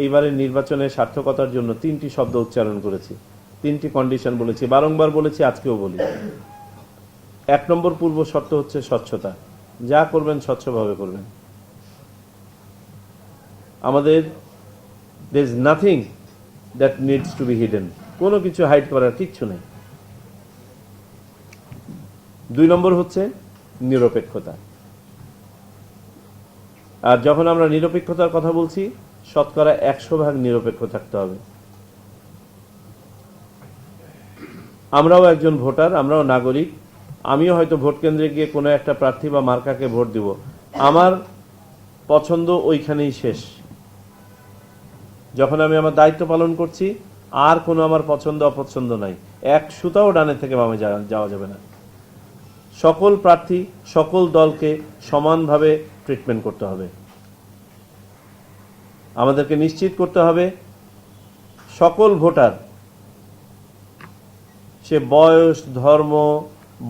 এইবারের নির্বাচনের সার্থকতার জন্য 3টি শব্দ উচ্চারণ করেছি, 3টি কন্ডিশন বলেছি, বারংবার বলেছি, আজকেও বলি। 1 নম্বর পূর্ব শর্ত হচ্ছে স্বচ্ছতা। যা করবেন স্বচ্ছভাবে করবেন। আমাদের there is nothing that needs to be hidden, কোনো কিছু হাইড করার কিচ্ছু নেই। 2 নম্বর হচ্ছে নিরপেক্ষতা। আর যখন আমরা নিরপেক্ষতার কথা বলছি, শতকরা 100% নিরপেক্ষ থাকতে হবে। আমরাও একজন ভোটার, আমরাও নাগরিক। আমিও হয়তো ভোট কেন্দ্রে গিয়ে কোনো একটা প্রার্থী বা মার্কাকে ভোট দিব, আমার পছন্দ ওইখানেই শেষ। যখন আমি আমার দায়িত্ব পালন করছি, আর কোনো আমার পছন্দ অপছন্দ নাই। এক সুতাও ডানে থেকে বামে যাওয়া যাবে না। সকল প্রার্থী, সকল দলকে সমানভাবে ট্রিটমেন্ট করতে হবে। আমাদেরকে নিশ্চিত করতে হবে সকল ভোটার, সে বয়স, ধর্ম,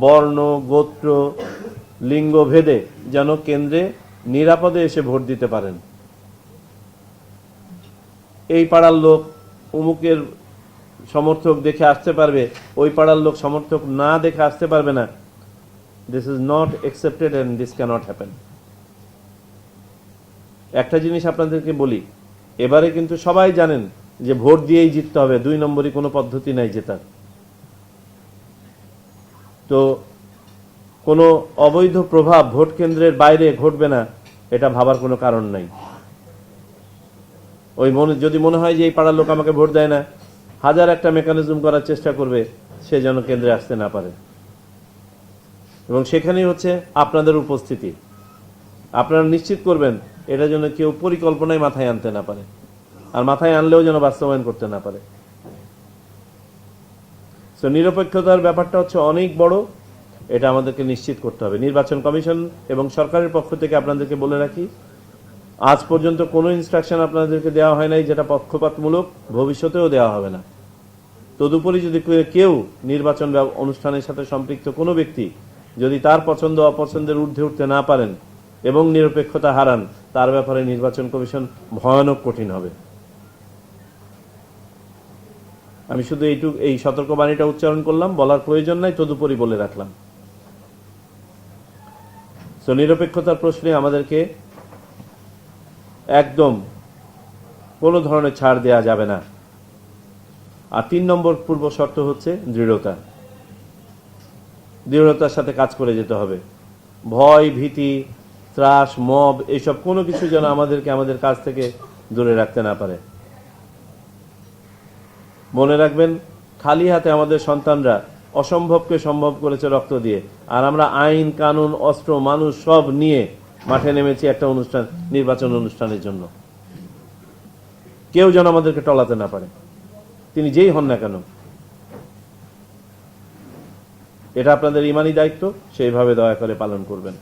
বর্ণ, গোত্র, লিঙ্গ ভেদে যেন কেন্দ্রে নিরাপদে এসে ভোট দিতে পারেন। এই পাড়ার লোক অমুকের সমর্থক দেখে আসতে পারবে, ওই পাড়ার লোক সমর্থক না দেখে আসতে পারবে না। This is not accepted and this cannot happen. একটা জিনিস আপনাদেরকে বলি, এবারে কিন্তু সবাই জানেন যে ভোট দিয়েই জিততে হবে, 2 নম্বরই কোনো পদ্ধতি নাই জেতার। তো কোনো অবৈধ প্রভাব ভোট কেন্দ্রের বাইরে ঘটবে না, এটা ভাবার কোনো কারণ নাই। যদি মনে হয় যে এই পাড়ার লোক আমাকে ভোট দেয় না, 1000 একটা মেকানিজম করার চেষ্টা করবে সে যেন কেন্দ্রে আসতে না পারে। এবং সেখানেই হচ্ছে আপনাদের উপস্থিতি। আপনারা নিশ্চিত করবেন এটা যেন কেউ পরিকল্পনায় মাথায় আনতে না পারে, আর মাথায় আনলেও যেন বাস্তবায়ন করতে না পারে। তো নিরপেক্ষতার ব্যাপারটা হচ্ছে অনেক বড়, এটা আমাদেরকে নিশ্চিত করতে হবে। নির্বাচন কমিশন এবং সরকারের পক্ষ থেকে আপনাদেরকে বলে রাখি, আজ পর্যন্ত কোনো ইনস্ট্রাকশন আপনাদেরকে দেওয়া হয় নাই যেটা পক্ষপাতমূলক, ভবিষ্যতেও দেওয়া হবে না। তদুপরি যদি কেউ নির্বাচন অনুষ্ঠানের সাথে সম্পৃক্ত কোনো ব্যক্তি যদি তার পছন্দ অপছন্দের ঊর্ধ্বে উঠতে না পারেন এবং নিরপেক্ষতা হারান, তার ব্যাপারে নির্বাচন কমিশন ভয়ানক কঠিন হবে। আমি শুধু এই সতর্কবাণীটা উচ্চারণ করলাম, বলার প্রয়োজন নাই, তদুপরি বলে রাখলাম। তো নিরপেক্ষতার প্রশ্নে আমাদেরকে একদম কোনো ধরনের ছাড় দেয়া যাবে না। আর 3 নম্বর পূর্ব শর্ত হচ্ছে দৃঢ়তা। দৃঢ়তার সাথে কাজ করে যেতে হবে। ভয়, ভীতি, ত্রাস, মব এইসব কোনো কিছু যেন আমাদেরকে আমাদের কাজ থেকে দূরে রাখতে না পারে। মনে রাখবেন, খালি হাতে আমাদের সন্তানরা অসম্ভবকে সম্ভব করেছে রক্ত দিয়ে, আর আমরা আইন কানুন, অস্ত্র, মানুষ সব নিয়ে মাঠে নেমেছি একটা নির্বাচন অনুষ্ঠানের জন্য। কেউ যেন আমাদেরকে টলাতে না পারে, তিনি যেই হন না কেন। এটা আপনাদের ইমানি দায়িত্ব, সেইভাবে দয়া করে পালন করবেন।